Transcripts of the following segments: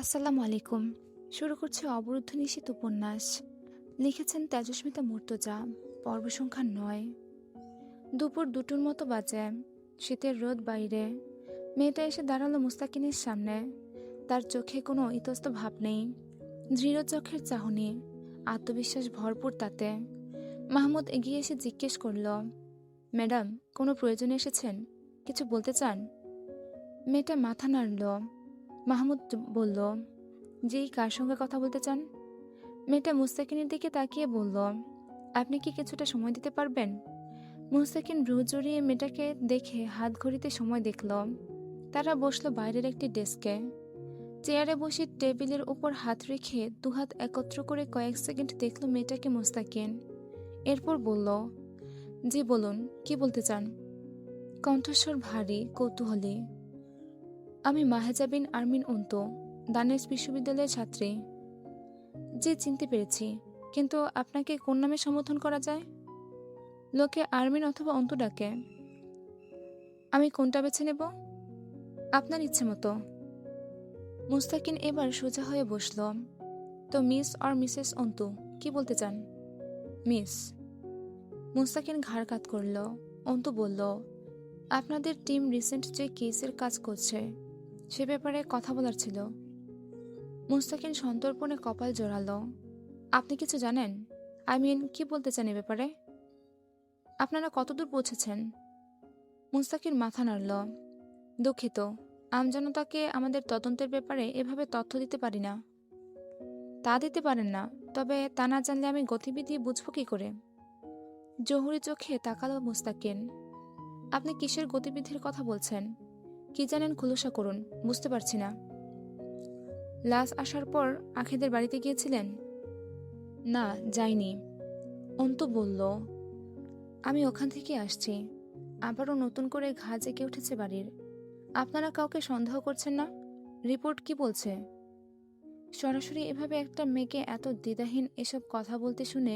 আসসালামু আলাইকুম। শুরু করছি অবরুদ্ধ নিশীথ উপন্যাস। লিখেছেন তেজস্মিতা মুর্তজা। পর্ব সংখ্যা ৯। দুপুর ২টোর মতো বাজে। শীতের রোদ বাইরে। মেয়েটা এসে দাঁড়ালো মুস্তাকিনের সামনে। তার চোখে কোনো ইতস্ত ভাব নেই, দৃঢ় চোখের চাহনি, আত্মবিশ্বাস ভরপুর তাতে। মাহমুদ এগিয়ে এসে জিজ্ঞেস করল, ম্যাডাম, কোনো প্রয়োজনে এসেছেন? কিছু বলতে চান? মেয়েটা মাথা নাড়ল। মাহমুদ বলল, যেই কার সঙ্গে কথা বলতে চান? মেয়েটা মুস্তাকিনের দিকে তাকিয়ে বলল, আপনি কি কিছুটা সময় দিতে পারবেন? মুস্তাকিন ভ্রু জড়িয়ে মেয়েটাকে দেখে হাত ঘড়িতে সময় দেখল। তারা বসলো বাইরের একটি ডেস্কে। চেয়ারে বসে টেবিলের উপর হাত রেখে দুহাত একত্র করে কয়েক সেকেন্ড দেখল মেয়েটাকে মুস্তাকিন। এরপর বলল, জি বলুন, কি বলতে চান? কণ্ঠস্বর ভারী, কৌতূহলী। আমি মাহেজা বিন আরমিন অন্তু, দানেশ বিশ্ববিদ্যালয়ের ছাত্রী। জি, চিনতে পেরেছি, কিন্তু আপনাকে কোন নামে সম্বোধন করা যায়? লোকে আরমিন অথবা অন্তু ডাকে। আমি কোনটা বেছে নেব? আপনার ইচ্ছে মতো। মুস্তাকিন এবার সোজা হয়ে বসল। তো মিস আর মিসেস অন্তু, কি বলতে চান? মিস। মুস্তাকিন ঘাড় কাত করল। অন্তু বলল, আপনাদের টিম রিসেন্ট যে কেসের কাজ করছে সে ব্যাপারে কথা বলার ছিল। মুস্তাকিন সন্তর্পণে কপাল জোড়ালো। আপনি কিছু জানেন? কি বলতে চান এ ব্যাপারে? আপনারা কতদূর পৌঁছেছেন? মুস্তাকিন মাথা নাড়ল। দুঃখিত, আমজনতাকে আমাদের তদন্তের ব্যাপারে এভাবে তথ্য দিতে পারি না। তা দিতে পারেন না, তবে তা না জানলে আমি গতিবিধি বুঝব কি করে? জহুরি চোখে তাকালো মুস্তাকিন। আপনি কিসের গতিবিধির কথা বলছেন? কি জানেন খুলসা করুন, বুঝতে পারছি না। লাশ আসার পর আখিদের বাড়িতে গিয়েছিলেন? না, যাইনি। অন্তু বলল, আমি ওখান থেকে আসছি। আবারও নতুন করে ঘা জেগে উঠেছে বাড়ির। আপনারা কাউকে সন্দেহ করছেন না? রিপোর্ট কি বলছে? সরাসরি এভাবে একটা মেয়েকে এত দ্বিধাহীন এসব কথা বলতে শুনে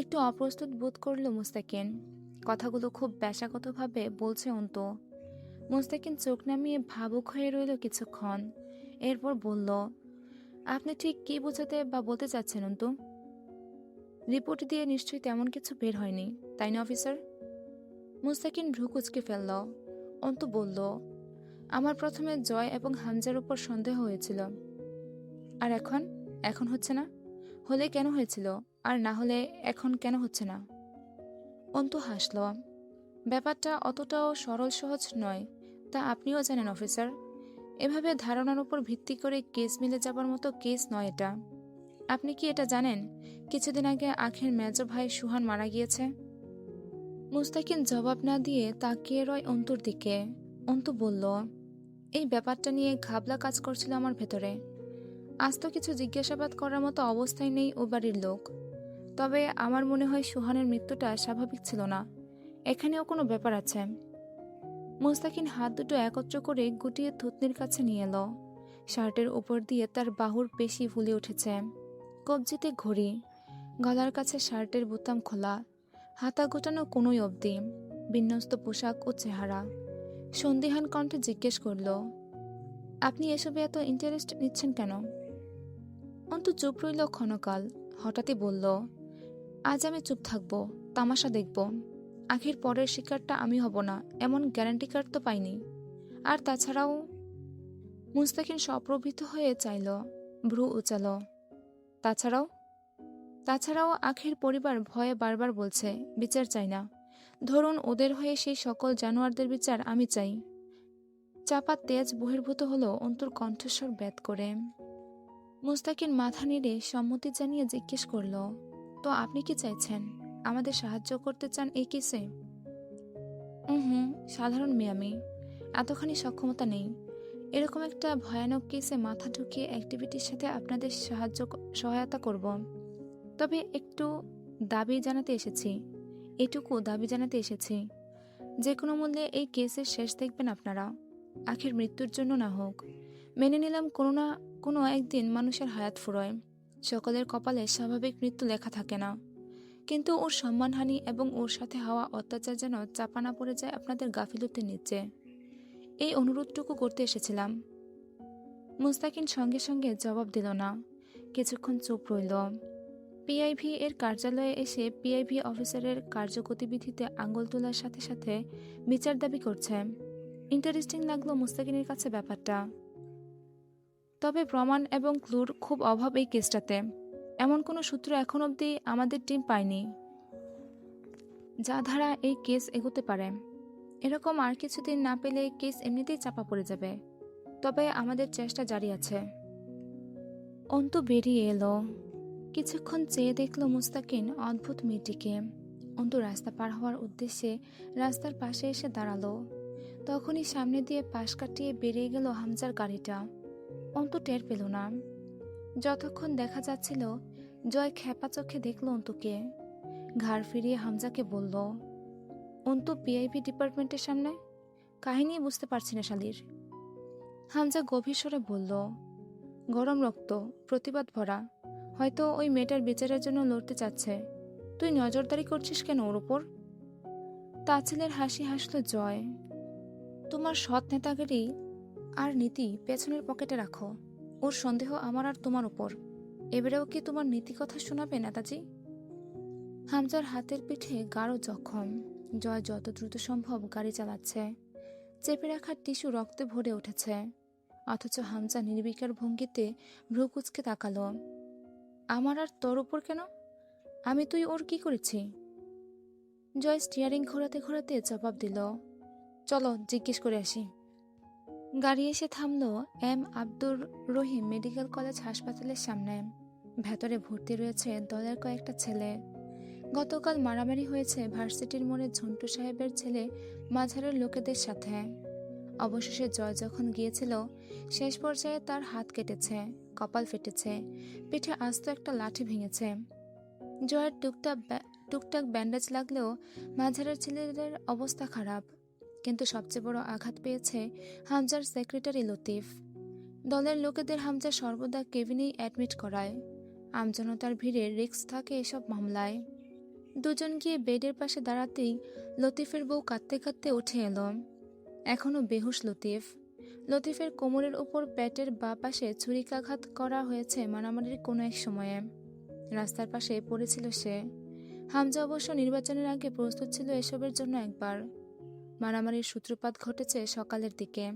একটু অপ্রস্তুত বোধ করল মুস্তাকিন। কথাগুলো খুব পেশাগতভাবে বলছে অন্তু। মুস্তাকিন চোখ নামিয়ে ভাবুক হয়ে রইল কিছুক্ষণ। এরপর বলল, আপনি ঠিক কি বোঝাতে বা বলতে চাচ্ছেন অন্তু? রিপোর্ট দিয়ে নিশ্চয়ই তেমন কিছু বের হয়নি, তাই না অফিসার? মুস্তাকিন ভ্রু কুঁচকে ফেলল। অন্তু বলল, আমার প্রথমে জয় এবং হামজার উপর সন্দেহ হয়েছিল। আর এখন? এখন হচ্ছে না? হলে কেন হয়েছিল, আর না হলে এখন কেন হচ্ছে না? অন্তু হাসল। ব্যাপারটা অতটাও সরল সহজ নয়, তা আপনিও জানেন অফিসার। এভাবে ধারণার উপর ভিত্তি করে কেস মিলে যাবার মতো কেস নয় এটা। আপনি কি এটা জানেন কিছুদিন আগে আখির মেজ ভাই সুহান মারা গিয়েছে? মুস্তাকিন জবাব না দিয়ে তাকিয়ে রয় অন্তুর দিকে। অন্তু বলল, এই ব্যাপারটা নিয়ে ঘাবলা কাজ করছিল আমার ভেতরে। আজ তো কিছু জিজ্ঞাসাবাদ করার মতো অবস্থায় নেই ও বাড়ির লোক। তবে আমার মনে হয় সুহানের মৃত্যুটা স্বাভাবিক ছিল না, এখানেও কোনো ব্যাপার আছে। মুস্তাকিন হাত দুটো একত্র করে গুটিয়ে থুতনির কাছে নিয়ে এলো। শার্টের উপর দিয়ে তার বাহুর পেশি ফুলে উঠেছে। কবজিতে ঘড়ি, গলার কাছে শার্টের বোতাম খোলা, হাতা গোটানো কোনোই অবধি, বিন্যস্ত পোশাক ও চেহারা। সন্দিহান কণ্ঠে জিজ্ঞেস করল, আপনি এসবে এত ইন্টারেস্ট নিচ্ছেন কেন? অন্তু চুপ রইল ক্ষণকাল। হঠাৎই বলল, আজ আমি চুপ থাকবো, তামাশা দেখব। আখির পরের শিকারটা আমি হব না এমন গ্যারান্টি কার্ড তো পাইনি। আর তাছাড়াও। মুস্তাকিন সপ্রভিত হয়ে চাইল, ভ্রু উচাল। তাছাড়াও? তাছাড়াও আখির পরিবার ভয়ে বারবার বলছে বিচার চাই না। ধরুন, ওদের হয়ে সেই সকল জানোয়ারদের বিচার আমি চাই। চাপা তেজ বহির্ভূত হলো অন্তুর কণ্ঠস্বর ব্যাত করে। মুস্তাকিন মাথা নেড়ে সম্মতি জানিয়ে জিজ্ঞেস করল, তো আপনি কি চাইছেন? আমাদের সাহায্য করতে চান এই কেসে? হুম, সাধারণ মেয়ে আমি, এতখানি সক্ষমতা নেই। এরকম একটা ভয়ানক কেসে মাথা ঢুকিয়ে অ্যাক্টিভিটির সাথে আপনাদের সহায়তা করব। তবে একটু দাবি জানাতে এসেছি, এটুকু দাবি জানাতে এসেছি। যে কোনো মূল্যে এই কেসের শেষ দেখবেন আপনারা। আখির মৃত্যুর জন্য না হোক, মেনে নিলাম কোনো না কোনো একদিন মানুষের হায়াত ফুরোয়। সকলের কপালে স্বাভাবিক মৃত্যু লেখা থাকে না, কিন্তু ওর সম্মানহানি এবং ওর সাথে হওয়া অত্যাচার যেন চাপা না পড়ে যায় আপনাদের গাফিলতির নিচে। এই অনুরোধটুকু করতে এসেছিলাম। মুস্তাকিন সঙ্গে সঙ্গে জবাব দিল না। কিছুক্ষণ চুপ রইল। পিআইভি এর কার্যালয়ে এসে পিআইভি অফিসারের কার্যগতিবিধিতে আঙুল তোলার সাথে সাথে বিচার দাবি করছে। ইন্টারেস্টিং লাগলো মুস্তাকিনের কাছে ব্যাপারটা। তবে প্রমাণ এবং ক্লুর খুব অভাব এই কেসটাতে। এমন কোনো সূত্র এখন অবধি আমাদের টিম পায়নি যা ধারা এই কেস এগোতে পারে। এরকম আর কিছুদিন না পেলে কেস এমনিতেই চাপা পড়ে যাবে। তবে আমাদের চেষ্টা জারি আছে। অন্তু বেরিয়ে এলো। কিছুক্ষণ চেয়ে দেখলো মুস্তাকিন অদ্ভুত মেয়েটিকে। অন্তু রাস্তা পার হওয়ার উদ্দেশ্যে রাস্তার পাশে এসে দাঁড়ালো। তখনই সামনে দিয়ে পাশ কাটিয়ে বেরিয়ে গেল হামজার গাড়িটা। অন্তু টের পেল না। যতক্ষণ দেখা যাচ্ছিল জয় খেপা চোখে দেখল অন্তুকে। ঘাড় ফিরিয়ে হামজাকে বলল, অন্তু পিআইপি ডিপার্টমেন্টের সামনে? কাহিনী বুঝতে পারছি না শালির। হামজা গভীর স্বরে বলল, গরম রক্ত, প্রতিবাদ ভরা। হয়তো ওই মেয়েটার বিচারের জন্য লড়তে চাচ্ছে। তুই নজরদারি করছিস কেন ওর উপর? তাচ্ছিলের হাসি হাসল জয়। তোমার সৎ নেতাগিরি আর নীতি পেছনের পকেটে রাখো। ওর সন্দেহ আমার আর তোমার উপর। এবারেও কি তোমার নীতি কথা শোনাবে নেতাজি? হামজার হাতের পিঠে গাঢ় জখম। জয় যত দ্রুত সম্ভব গাড়ি চালাচ্ছে। চেপে রাখা টিস্যু রক্তে ভরে উঠেছে। অথচ হামজা নির্বিকার ভঙ্গিতে ভ্রু কুঁচকে তাকালো। আমার আর তোর উপর কেন? আমি তুই ওর কি করেছি? জয় স্টিয়ারিং ঘোরাতে ঘোরাতে জবাব দিল, চলো জিজ্ঞেস করে আসি। গাড়ি এসে থামলো M Abdur Rahim medical college হাসপাতালের সামনে। ভেতরে ভর্তি রয়েছে দলের কয়েকটা ছেলে। গতকাল মারামারি হয়েছে ভার্সিটির মোড়ে ঝন্টু সাহেবের ছেলে মাঝারের লোকেদের সাথে। অবশেষে জয় যখন গিয়েছিল, শেষ পর্যায়ে তার হাত কেটেছে, কপাল ফেটেছে, পিঠে আস্ত একটা লাঠি ভেঙেছে। জয়ের টুকটাক ব্যান্ডেজ লাগলেও মাঝারের ছেলেদের অবস্থা খারাপ। কিন্তু সবচেয়ে বড় আঘাত পেয়েছে হামজার সেক্রেটারি লতিফ। দলের লোকেদের হামজা সর্বদা কেবিনেই অ্যাডমিট করায়। আমজনতার ভিড়ে রিস্ক থাকে এসব মামলায়। দুজন গিয়ে বেডের পাশে দাঁড়াতেই লতিফের বউ কাঁদতে কাঁদতে উঠে এলো। এখনও বেহুশ লতিফ। লতিফের কোমরের উপর পেটের বাঁ পাশে ছুরিকাঘাত করা হয়েছে মারামারির কোনো এক সময়ে। রাস্তার পাশে পড়েছিল সে। হামজা অবশ্য নির্বাচনের আগে প্রস্তুত ছিল এসবের জন্য একবার। মারামারির সূত্রপাত ঘটেছে সকালের দিকে।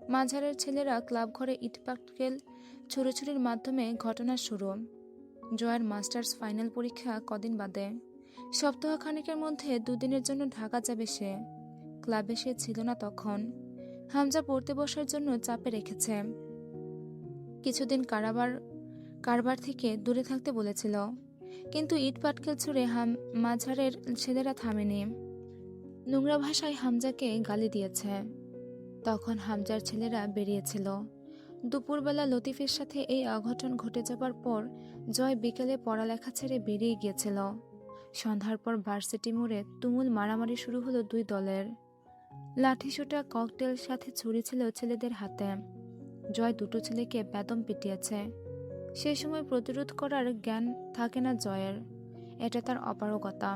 মাঝারের ছেলেরা ক্লাব ঘরে ইটপাটকেল ছুড়োছুড়ির মাধ্যমে ঘটনার শুরু। জয়ের মাস্টার্স ফাইনাল পরীক্ষা কদিন বাদে। সপ্তাহখানেকের মধ্যে দুদিনের জন্য ঢাকা যাবে সে। ক্লাবে সে ছিল না তখন। হামজা পড়তে বসার জন্য চাপে রেখেছে। কিছুদিন কারবার থেকে দূরে থাকতে বলেছিল, কিন্তু ইট পাটকেল ছুড়ে মাঝারের ছেলেরা থামেনি। নোংরা ভাষায় হামজাকে গালি দিয়েছে। তখন হামজার ছেলেরা বেরিয়েছিল। দুপুরবেলা লতিফের সাথে এই অঘটন ঘটে যাবার পর জয় বিকেলে পড়ালেখা ছেড়ে বেরিয়ে গিয়েছিল। সন্ধ্যার পর ভার্সিটি মোড়ে তুমুল মারামারি শুরু হলো দুই দলের। লাঠিসোঁটা ককটেল সাথে ছুরি ছিল ছেলেদের হাতে। জয় দুটো ছেলেকে বেদম পিটিয়েছে। সে সময় প্রতিরোধ করার জ্ঞান থাকে না জয়ের। এটা তার অপারগতা।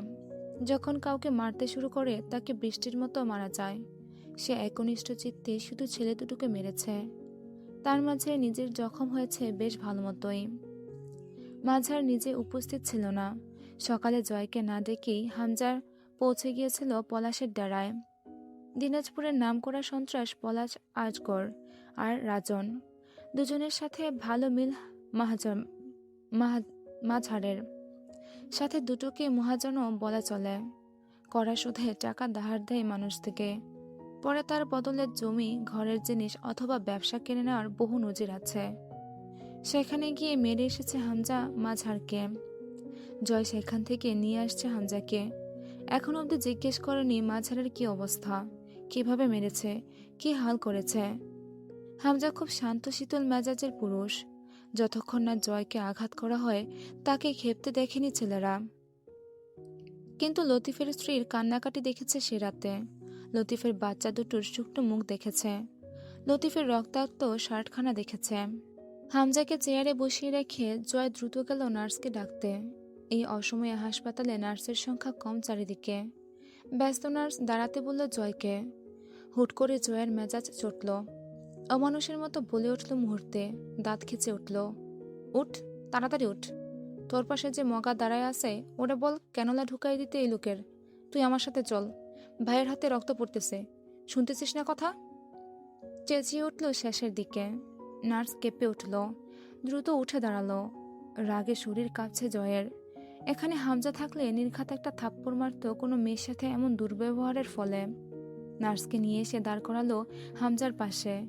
যখন কাউকে মারতে শুরু করে তাকে বৃষ্টির মতো মারা যায়। সে একনিষ্ঠ চিত্তে শুধু ছেলে দুটোকে মেরেছে। তার মাঝে নিজের জখম হয়েছে বেশ ভালো মতোই। মাঝার নিজে উপস্থিত ছিল না। সকালে জয়কে না ডেকেই হামজার পৌঁছে গিয়েছিল পলাশের ডেরায়। দিনাজপুরের নামকরা সন্ত্রাস পলাশ আজগর আর রাজন, দুজনের সাথে ভালো মিল মাঝারের সাথে দুটোকে মহাজনও বলা চলে। কড়া সুদে টাকা ধার দেয় মানুষ থেকে। পরে তার বদলে জমি, ঘরের জিনিস অথবা ব্যবসা কিনে নেওয়ার বহু নজির আছে। সেখানে গিয়ে মেরে এসেছে হামজা মাঝারকে। জয় সেখান থেকে নিয়ে আসছে হামজাকে। এখন অবধি জিজ্ঞেস করেনি মাঝারের কি অবস্থা, কিভাবে মেরেছে, কি হাল করেছে। হামজা খুব শান্ত শীতল মেজাজের পুরুষ। যতক্ষণ না জয়কে আঘাত করা হয় তাকে ক্ষেপতে দেখেনি ছেলেরা। কিন্তু লতিফের স্ত্রীর কান্নাকাটি দেখেছে সে রাতে। লতিফের বাচ্চা দুটোর শুকনো মুখ দেখেছে। লতিফের রক্তাক্ত শার্টখানা দেখেছে। হামজাকে চেয়ারে বসিয়ে রেখে জয় দ্রুত গেল নার্সকে ডাকতে। এই অসময়ে হাসপাতালে নার্সের সংখ্যা কম চারিদিকে। ব্যস্ত নার্স দাঁড়াতে বলল জয়কে। হুট করে জয়ের মেজাজ চটল। অমানুষের মতো বলে উঠল মুহূর্তে, দাঁত খিঁচে উঠল। উঠ, তাড়াতাড়ি উঠ। তোর পাশে যে মগা দাঁড়ায় আছে ওরা বল ক্যানোলা ঢুকাই দিতে এই লোকের। তুই আমার সাথে চল, ভাইয়ের হাতে রক্ত পড়তেছে, শুনতেছিস না কথা? চেঁচিয়ে উঠল শেষের দিকে। নার্স কেঁপে উঠল, দ্রুত উঠে দাঁড়ালো। রাগে শরীর কাঁপছে জয়ের। এখানে হামজা থাকলে নির্ঘাত একটা থাপ্পড় মারত কোনো মেয়ের সাথে এমন দুর্ব্যবহারের ফলে। নার্সকে নিয়ে এসে দাঁড় করালো হামজার পাশে।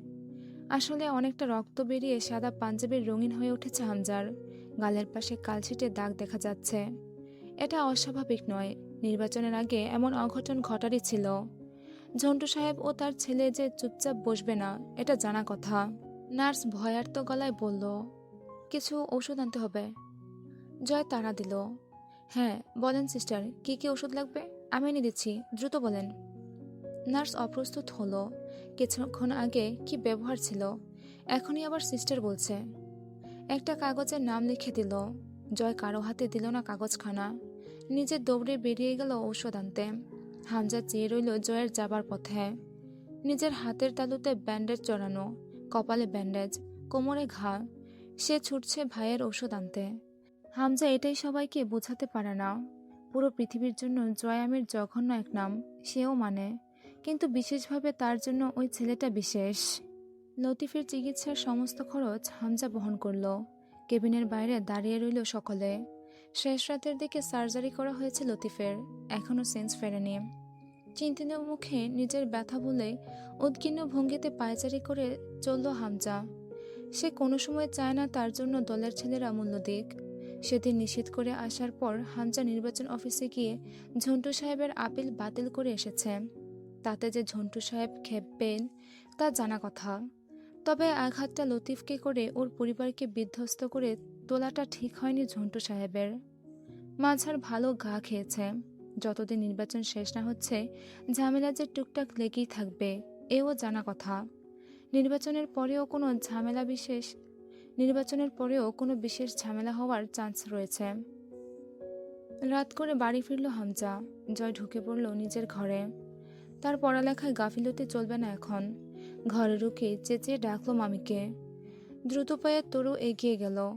আসলে অনেকটা রক্ত বেরিয়ে সাদা পাঞ্জাবির রঙিন হয়ে উঠেছে হামজার। গালের পাশে কালছিটে দাগ দেখা যাচ্ছে। এটা অস্বাভাবিক নয়, নির্বাচনের আগে এমন অঘটন ঘটারই ছিল। ঝন্টু সাহেব ও তার ছেলে যে চুপচাপ বসবে না এটা জানা কথা। নার্স ভয়ার্ত গলায় বলল, কিছু ওষুধ আনতে হবে। জয় তাড়া দিল, হ্যাঁ বলেন সিস্টার, কি কি ওষুধ লাগবে? আমি এনে দিচ্ছি, দ্রুত বলেন। নার্স অপ্রস্তুত হলো। কিছুক্ষণ আগে কি ব্যবহার ছিল, এখনই আবার সিস্টার বলছে। একটা কাগজের নাম লিখে দিল। জয় কারো হাতে দিল না কাগজখানা, নিজে দৌড়ে বেরিয়ে গেল ঔষধ আনতে। হামজা চেয়ে রইল জয়ের যাবার পথে। নিজের হাতের তালুতে ব্যান্ডেজ জড়ানো, কপালে ব্যান্ডেজ, কোমরে ঘা। সে ছুটছে ভাইয়ের ঔষধ আনতে। হামজা এটাই সবাইকে বোঝাতে পারে না। পুরো পৃথিবীর জন্য জয় আমির জঘন্য এক নাম, সেও মানে, কিন্তু বিশেষভাবে তার জন্য ওই ছেলেটা বিশেষ। লতিফের চিকিৎসার সমস্ত খরচ হামজা বহন করল। কেবিনের বাইরে দাঁড়িয়ে রইল সকলে। শেষ রাতের দিকে সার্জারি করা হয়েছে লতিফের, এখনও সেন্স ফেরেনি। চিন্তিত মুখে নিজের ব্যথা বলে উদ্কিন্ন ভঙ্গিতে পায়চারি করে চলল হামজা। সে কোনো সময় চায় না তার জন্য দলের ছেলেরা মূল্য দিক। সেদিন নিষেধ করে আসার পর হামজা নির্বাচন অফিসে গিয়ে ঝন্টু সাহেবের আপিল বাতিল করে এসেছে। তাতে যে ঝন্টু সাহেব খেপবেন তা জানা কথা। তবে আঘাতটা লতিফকে করে ওর পরিবারকে বিধ্বস্ত করে তোলাটা ঠিক হয়নি ঝন্টু সাহেবের। মাঝার ভালো ঘা খেয়েছে। যতদিন নির্বাচন শেষ না হচ্ছে ঝামেলা যে টুকটাক লেগেই থাকবে এও জানা কথা। নির্বাচনের পরেও কোনো বিশেষ ঝামেলা হওয়ার চান্স রয়েছে। রাত করে বাড়ি ফিরল হামজা। জয় ঢুকে পড়ল নিজের ঘরে। তার পড়ালেখায় গাফিলতি চলবে না এখন। ঘরে ঢুকে চেঁচিয়ে ডাকলো মামিকে। দ্রুত পায়ে তরু এগিয়ে গেল।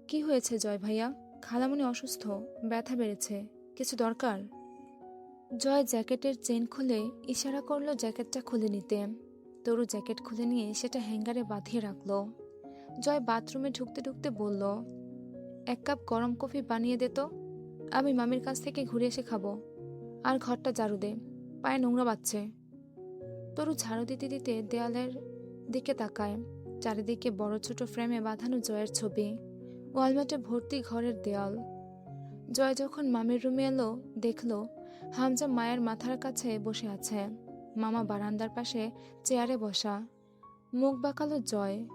কি হয়েছে জয় ভাইয়া? খালামণি অসুস্থ, ব্যথা বেড়েছে, কিছু দরকার? জয় জ্যাকেটের চেন খুলে ইশারা করলো জ্যাকেটটা খুলে নিতে। তরু জ্যাকেট খুলে নিয়ে সেটা হ্যাঙ্গারে বাঁধিয়ে রাখলো। জয় বাথরুমে ঢুকতে ঢুকতে বলল, এক কাপ গরম কফি বানিয়ে দে তো, আমি মামির কাছ থেকে ঘুরে এসে খাবো। আর ঘরটা ঝাড়ু দে, পায়ে নোংরা বাজছে। তরু ঝাড়ু দিতে দিতে দেয়ালের দিকে তাকায়। চারিদিকে বড় ছোট ফ্রেমে বাঁধানো জয়ের ছবি, ওয়ালমেটে ভর্তি ঘরের দেয়াল। জয় যখন মামির রুমে এলো দেখল হামজা মায়ের মাথার কাছে বসে আছে, মামা বারান্দার পাশে চেয়ারে বসা। মুখ বাঁকালো জয়।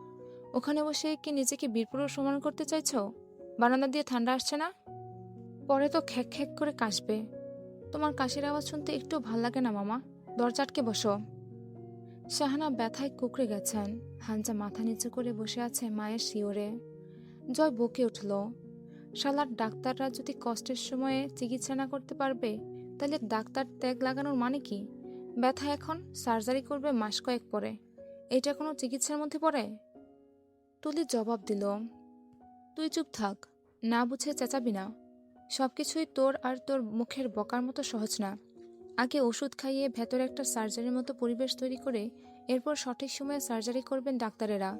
ওখানে বসে কি নিজেকে বীরপুরুষ প্রমাণ করতে চাইছ? বারান্দা দিয়ে ঠান্ডা আসছে না? পরে তো খ্যাক খ্যাক করে কাশবে। তোমার কাশির আওয়াজ শুনতে একটু ভাল লাগে না মামা, দরজা আটকে বসো। শাহানা ব্যথায় কুঁকড়ে গেছেন। হামজা মাথা নিচু করে বসে আছে মায়ের শিওরে। জয় বকে উঠল, শালার ডাক্তাররা যদি কষ্টের সময়ে চিকিৎসা না করতে পারবে তাহলে ডাক্তার ট্যাগ লাগানোর মানে কি? ব্যথা এখন, সার্জারি করবে মাস কয়েক পরে, এটা কোনো চিকিৎসার মধ্যে পড়ে? তুলি জবাব দিল, তুই চুপ থাক, না বুঝে চেঁচাবি না। সবকিছুই তোর আর তোর মুখের বকার মতো সহজ না। আগে ওষুধ খাইয়ে ভেতরে একটা সার্জারির মতো পরিবেশ তৈরি করে এরপর সঠিক সময়ে সার্জারি করবেন ডাক্তারেরা।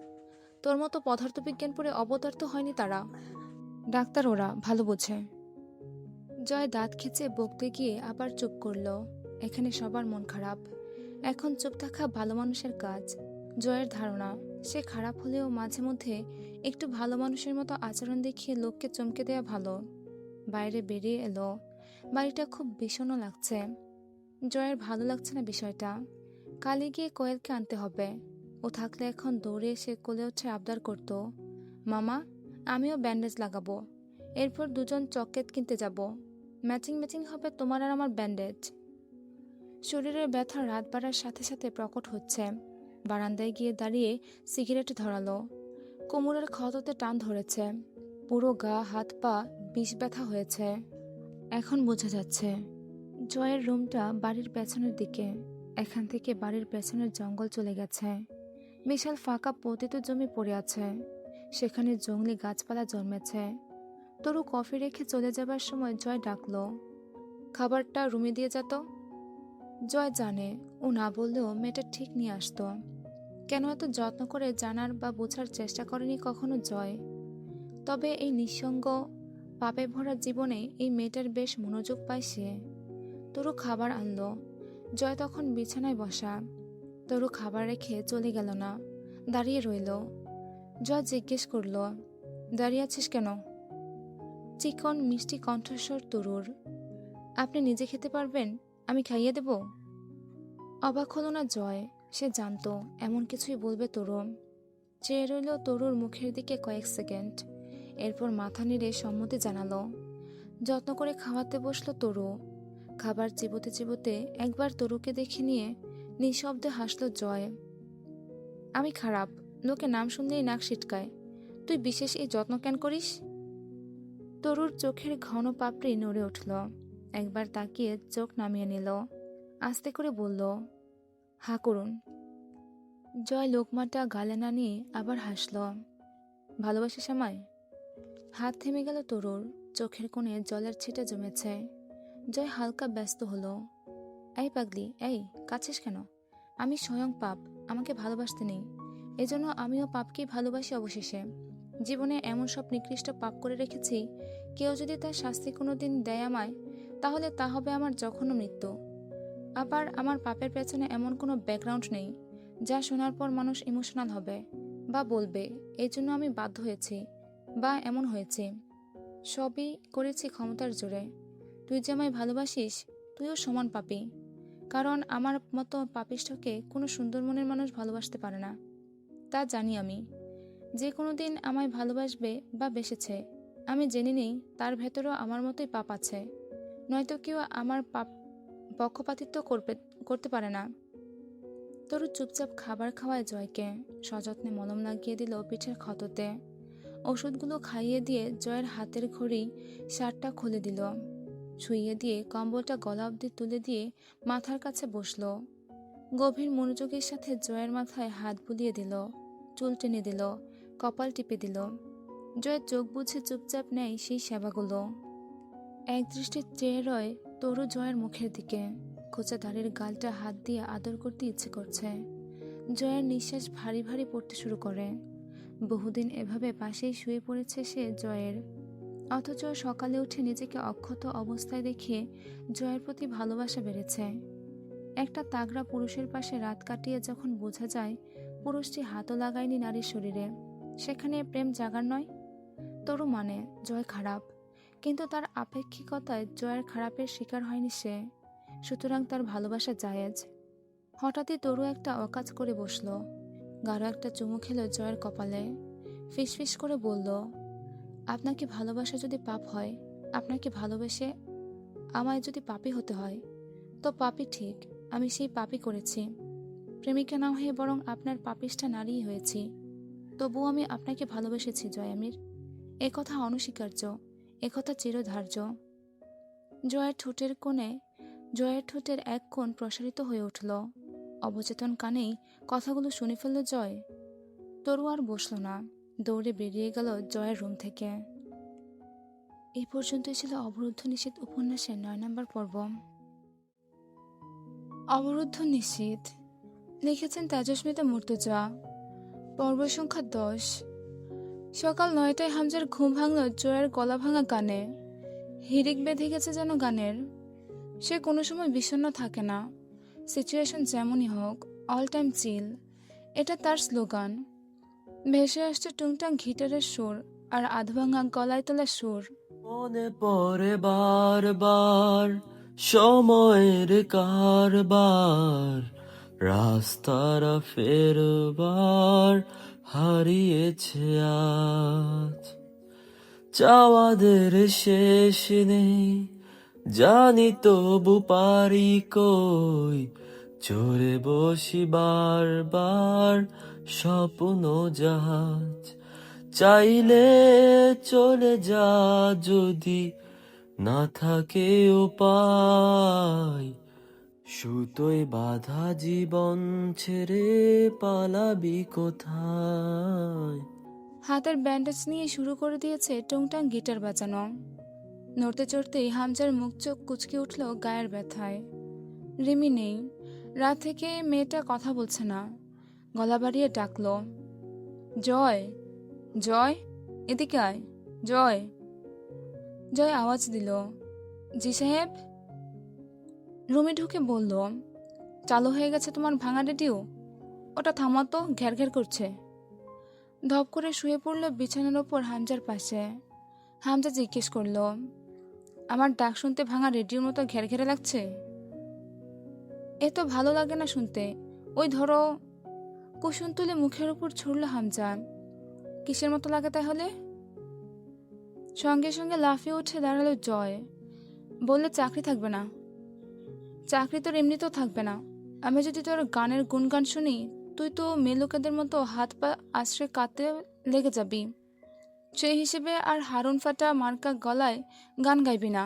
তোর মতো পদার্থবিজ্ঞান পড়ে অবতার তো হয়নি তারা, ডাক্তার ওরা ভালো বোঝে। জয় দাঁত খিঁচে বকতে গিয়ে আবার চুপ করল। এখানে সবার মন খারাপ, এখন চুপ থাকা ভালো মানুষের কাজ। জয়ের ধারণা সে খারাপ হলেও মাঝে মধ্যে একটু ভালো মানুষের মতো আচরণ দেখিয়ে লোককে চমকে দেয়া ভালো। বাইরে বেরিয়ে এলো। বাড়িটা খুব বিষণ্ণ লাগছে। জয়ের ভালো লাগছে না বিষয়টা। কালে গিয়ে কোয়েলকে আনতে হবে। ও থাকলে এখন দৌড়ে এসে কোলে উঠে আবদার করত, মামা আমিও ব্যান্ডেজ লাগাবো, এরপর দুজন চকলেট কিনতে যাব, ম্যাচিং ম্যাচিং হবে তোমার আর আমার ব্যান্ডেজ। শরীরের ব্যথা রাত বাড়ার সাথে সাথে প্রকট হচ্ছে। বারান্দায় গিয়ে দাঁড়িয়ে সিগারেট ধরালো। কোমরের ক্ষততে টান ধরেছে। পুরো গা হাত পা বিষ ব্যথা হয়েছে। এখন বোঝা যাচ্ছে। জয়ের রুমটা বাড়ির পেছনের দিকে। এখান থেকে বাড়ির পেছনের জঙ্গল চলে গেছে। বিশাল ফাঁকা পতিত জমি পড়ে আছে, সেখানে জংলি গাছপালা জন্মেছে। তরু কফি রেখে চলে যাবার সময় জয় ডাকলো, খাবারটা রুমে দিয়ে যেত। জয় জানে ও না বললেও মেয়েটা ঠিক নিয়ে আসতো। কেন এত যত্ন করে জানার বা বোঝার চেষ্টা করেনি কখনো জয়। তবে এই নিঃসঙ্গ পাপে ভরা জীবনে এই মেয়েটার বেশ মনোযোগ পায় সে। তরু খাবার আনলো। জয় তখন বিছানায় বসা। তরু খাবার রেখে চলে গেল না, দাঁড়িয়ে রইল। জয় জিজ্ঞেস করল, দাঁড়িয়ে আছিস কেন? চিকন মিষ্টি কণ্ঠস্বর তরুর। আপনি নিজে খেতে পারবেন, আমি খাইয়ে দেব? অবাক হলো না জয়, সে জানতো এমন কিছুই বলবে তরু। চেয়ে রইল তরুর মুখের দিকে কয়েক সেকেন্ড, এরপর মাথা নেড়ে সম্মতি জানালো। যত্ন করে খাওয়াতে বসলো তরু। খাবার চিবোতে চিবোতে একবার তরুকে দেখে নিয়ে নিঃশব্দে হাসলো জয়। আমি খারাপ, লোকে নাম শুনলেই নাক সিটকায়, তুই বিশেষ এই যত্ন কেন করিস? তরুর চোখের ঘন পাপড়ি নড়ে উঠল। একবার তাকিয়ে চোখ নামিয়ে নিল, আস্তে করে বলল, হা করুন। জয় লোকমাটা গালে না নিয়ে আবার হাসল। ভালোবাসিস আমায়? হাত থেমে গেল তরুর, চোখের কোণে জলের ছিটা জমেছে। জয় হালকা ব্যস্ত হলো। এই পাগলি, এই কাছিস কেন? আমি স্বয়ং পাপ, আমাকে ভালোবাসতে নেই, এজন্য আমিও পাপকেই ভালোবাসি। অবশেষে জীবনে এমন সব নিকৃষ্ট পাপ করে রেখেছি, কেউ যদি তার শাস্তি কোনোদিন দেয় আমায়, তাহলে তা হবে আমার জঘন্য মৃত্যু। আবার আমার পাপের পেছনে এমন কোনো ব্যাকগ্রাউন্ড নেই যা শোনার পর মানুষ ইমোশনাল হবে বা বলবে এই জন্য আমি বাধ্য হয়েছি বা এমন হয়েছে। সবই করেছি ক্ষমতার জোরে। তুই যে আমায় ভালোবাসিস, তুইও সমান পাপী, কারণ আমার মতো পাপিষ্ঠকে কোনো সুন্দর মনের মানুষ ভালোবাসতে পারে না। তা জানি আমি। যে কোনো দিন আমায় ভালোবাসবে বা বেসেছে, আমি জেনে নিই তার ভেতরেও আমার মতোই পাপ আছে, নয়তো কেউ আমার পাপ পক্ষপাতিত্ব করতে পারে না। তরু চুপচাপ খাবার খাওয়ায় জয়কে, সযত্নে মলম লাগিয়ে দিল পিঠের ক্ষততে। ওষুধগুলো খাইয়ে দিয়ে জয়ের হাতের ঘড়ি শার্টটা খুলে দিল। শুইয়ে দিয়ে কম্বলটা গলা অবধি তুলে দিয়ে মাথার কাছে বসলো। গভীর মনোযোগের সাথে জয়ের মাথায় হাত বুলিয়ে দিল, চুল টেনে দিল, কপাল টিপে দিল। জয়ের চোখ বুঝে চুপচাপ নেয় সেই সেবাগুলো। এক দৃষ্টি চেয়ে রয় তরু জয়ের মুখের দিকে। খোঁচা দাড়ির গালটা হাত দিয়ে আদর করতে ইচ্ছে করছে। জয়ের নিঃশ্বাস ভারী ভারী পড়তে শুরু করে। বহুদিন এভাবে পাশেই শুয়ে পড়েছে সে জয়ের, অথচ সকালে উঠে নিজেকে অক্ষত অবস্থায় দেখে জয়ের প্রতি ভালোবাসা বেড়েছে। একটা তাগড়া পুরুষের পাশে রাত কাটিয়ে যখন বোঝা যায় পুরুষটি হাতও লাগায়নি নারীর শরীরে, সেখানে প্রেম জাগার নয়। তরু মানে জয় খারাপ, কিন্তু তার আপেক্ষিকতায় জয়ের খারাপের শিকার হয়নি সে, সুতরাং তার ভালোবাসা জায়েজ। হঠাৎই তরু একটা অকাজ করে বসল, গাঢ় একটা চুমু খেল জয়ের কপালে, ফিসফিস করে বলল, আপনাকে ভালোবাসা যদি পাপ হয়, আপনাকে ভালোবেসে আমায় যদি পাপী হতে হয়, তো পাপই ঠিক, আমি সেই পাপই করেছি। প্রেমিকা না হয়ে বরং আপনার পাপিষ্ঠা নারী হয়েছি, তবুও আমি আপনাকে ভালোবেসেছি জয় আমির। একথা অনস্বীকার্য, একথা চিরধার্য। জয়ের ঠোঁটের এক কোণ প্রসারিত হয়ে উঠল। অবচেতন কানেই কথাগুলো শুনে ফেলল জয়। তরু আর বসল না, দৌড়ে বেরিয়ে গেল জয়ের রুম থেকে। এই পর্যন্তই ছিল অবরুদ্ধ নিষেধ উপন্যাসের 9 নম্বর পর্ব। অবরুদ্ধ নিষেধ লিখেছেন তেজস্মিতা মুর্তজা। পর্ব সংখ্যা 10। সকাল 9টায় হামজার ঘুম ভাঙল জয়ের গলা ভাঙা গানে। হিড়িক বেঁধে গেছে যেন গানের। সে কোনো সময় বিষণ্ণ থাকে না, সিচুয়েশন যেমনই হোক, অল টাইম চিল, এটা তার স্লোগান। ভেসে আসছে টুংটাং গিটারের সুর আর আধভাঙা গলায় তোলা সুর। মনে পড়ে বারবার সময়ের কারবার, রাস্তারা ফেরবার হারিয়েছে আজ। চাওয়াদের শেষ নেই জানি, তবু পারি কই চড়ে বসি বারবার স্বপ্ন জাহাজ। চাইলে চলে যা যদি না থাকে উপায়, সুতোয় বাধা জীবন ছেড়ে পালাবি কোথায়? হাতের ব্যান্ডেজ নিয়ে শুরু করে দিয়েছে টুংটাং গিটার বাজানো। নড়তে চড়তেই হামজার মুখ চোখ কুচকে উঠল গায়ের ব্যথায়। রিমি নেই। রাত থেকে মেয়েটা কথা বলছে না। গলা বাড়িয়ে ডাকলো, জয়, জয়, এদিকে আয়, জয়। জয় আওয়াজ দিল, জি সাহেব। রুমে ঢুকে বলল, চালু হয়ে গেছে তোমার ভাঙা রেডিও? ওটা থামাতো, ঘ্যার ঘ্যার করছে। ধপ করে শুয়ে পড়ল বিছানার ওপর হামজার পাশে। হামজা জিজ্ঞেস করল, আমার ডাক শুনতে ভাঙা রেডিওর মতো ঘের ঘেরে লাগছে? এ তো ভালো লাগে না শুনতে। ওই ধরো। কুসুম তুলে মুখের উপর ছুড়ল হামজা। কিসের মতো লাগে তাহলে? সঙ্গে সঙ্গে লাফিয়ে উঠে দাঁড়ালো জয়। বললে চাকরি থাকবে না। চাকরি তোর এমনিতেও থাকবে না। আমি যদি তোর গানের গুণগান শুনি, তুই তো মেয়ে লোকেদের মতো হাত পা আশ্রয় কাঁদতে লেগে যাবি। সেই হিসেবে আর হারুন ফাটা মার্কা গলায় গান গাইবি না।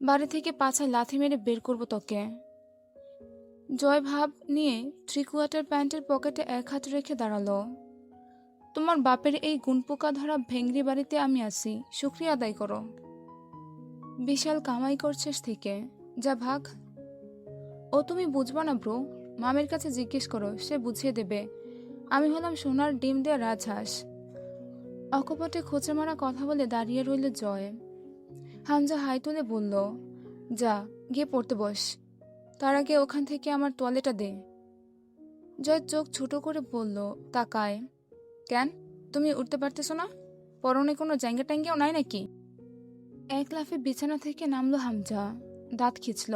বাড়ি থেকে পাছায় লাথি মেরে বের করবো তোকে। জয় ভাব নিয়ে 3/4 প্যান্টের পকেটে এক হাত রেখে দাঁড়ালো। তোমার বাপের এই গুণপোকা ধরা ভেংরি বাড়িতে আমি আসি, শুক্রিয়া আদায় করো। বিশাল কামাই করছিস থেকে, যা ভাগ। ও তুমি বুঝবা না ব্রো, মামের কাছে জিজ্ঞেস করো, সে বুঝিয়ে দেবে। আমি হলাম সোনার ডিম দেয়া রাজহাঁস। অকপটে খোঁচা মারা কথা বলে দাঁড়িয়ে রইল জয়। হামজা হাই তুলে বলল, যা গিয়ে পড়তে বস। তার আগে ওখান থেকে আমার তোয়ালেটা দে। জয় চোখ ছোট করে বলল, তাকায়, কেন তুমি উঠতে পারতেছো না? পরনে কোনো জাঙ্গা ট্যাঙ্গিও নাই নাকি? এক লাফে বিছানা থেকে নামলো হামজা। দাঁত খিঁচল।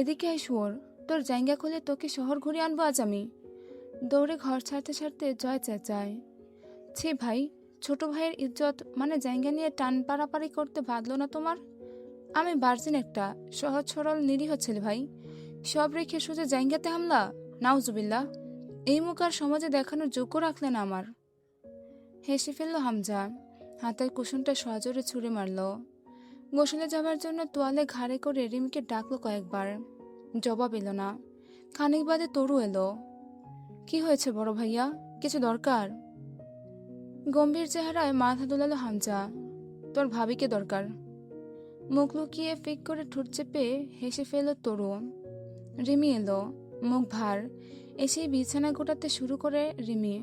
এদিকে আয় শুয়োর, তোর জাঙ্গা খুলে তোকে শহর ঘুরিয়ে আনবো আজ আমি। দৌড়ে ঘর ছাড়তে ছাড়তে জয় চেঁচায়, ছি ভাই, ছোট ভাইয়ের ইজ্জত মানে জায়গা নিয়ে টান পাড়াপাড়ি করতে বাঁধলো না তোমার? আমি বার্জিন একটা সহজ সরল নিরীহ ছেলে ভাই, সব রেখে সোজা জায়গাতে হামলা? নাউজুবিল্লাহ, এই মুখ আর সমাজে দেখানোর যোগ্য রাখলেন আমার। হেসে ফেলল হামজা। হাতের কুসুমটা সজোরে ছুঁড়ে মারল। গোসলে যাবার জন্য তোয়ালে ঘাড়ে করে রিমিকে ডাকলো কয়েকবার। জবাব এলো না। খানিক বাদে তরু এলো। কি হয়েছে বড় ভাইয়া, কিছু দরকার? গম্ভীর চেহারায় মাথা দোলালো হামজা। তোর ভাবিকে দরকার। মুখ লুকিয়ে ফিক করে ঠোঁট চেপে হেসে ফেলল তরু। রিমি এলো, মুখ ভার। এসেই বিছানা গোটাতে শুরু করে রিমি।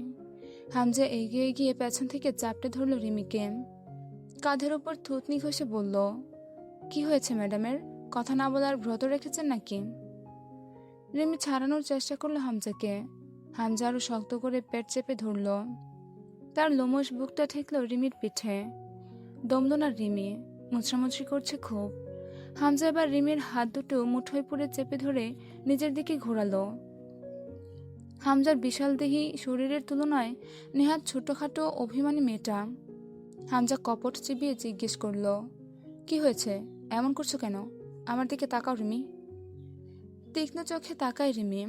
হামজা এগিয়ে গিয়ে পেছন থেকে চাপটে ধরল রিমিকে। কাঁধের ওপর থুতনি ঘষে বলল, কি হয়েছে ম্যাডামের? কথা না বলার ব্রত রেখেছেন নাকি? রিমি ছাড়ানোর চেষ্টা করলো হামজাকে। হামজা আরো শক্ত করে পেট চেপে ধরল। তার লোমশ বুকটা ঠেকল রিমির পিঠে। দমল না রিমি, মুচড়ামুচড়ি করছে খুব। হামজা এবার রিমির হাত দুটো মুঠোয় পুরে চেপে ধরে নিজের দিকে ঘোরালো। হামজার বিশাল দেহী শরীরের তুলনায় নেহাত ছোটখাটো অভিমানী মেয়েটা। হামজা কপট চিবিয়ে জিজ্ঞেস করল, কি হয়েছে, এমন করছো কেন? আমার দিকে তাকাও রিমি। তীক্ষ্ণ চোখে তাকায় রিমি।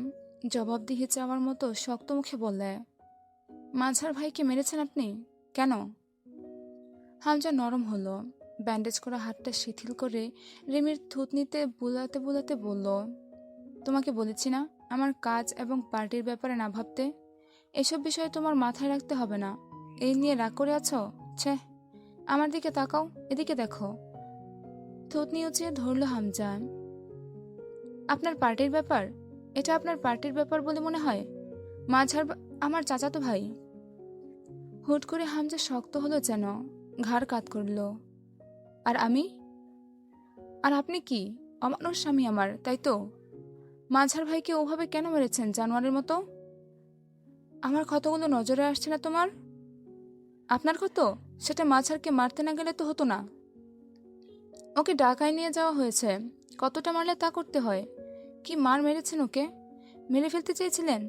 জবাব দিয়ে চাওয়ার মতো শক্ত মুখে বললে, মাঝার ভাইকে মেরেছেন আপনি? কেন? হামজা নরম হলো। ব্যান্ডেজ করা হাতটা শিথিল করে রিমির থুতনিতে বুলাতে বুলাতে বলল, তোমাকে বলেছি না আমার কাজ এবং পার্টির ব্যাপারে না ভাবতে? এসব বিষয়ে তোমার মাথায় রাখতে হবে না। এই নিয়ে রাগ করে আছো? ছে, আমার দিকে তাকাও, এদিকে দেখো। থুতনি উঁচিয়ে ধরল হামজা। আপনার পার্টির ব্যাপার? এটা আপনার পার্টির ব্যাপার বলে মনে হয়? মাঝার আমার চাচাতো ভাই। হুট করে হামজা শক্ত হলো যেন, ঘাড় কাত করল। আর আমি? আর আপনি কি? অমানুষ স্বামী আমার, তাই তো? মাঝার ভাইকে ওভাবে কেন মেরেছেন জানোয়ারের মতো? আমার ক্ষতগুলো নজরে আসছে না তোমার? আপনার ক্ষত? সেটা মাঝারকে মারতে না গেলে তো হতো না। ওকে ঢাকায় নিয়ে যাওয়া হয়েছে, কতটা মারলে তা করতে হয়। কি মার মেরেছেন ওকে? মেরে ফেলতে চেয়েছিলেন?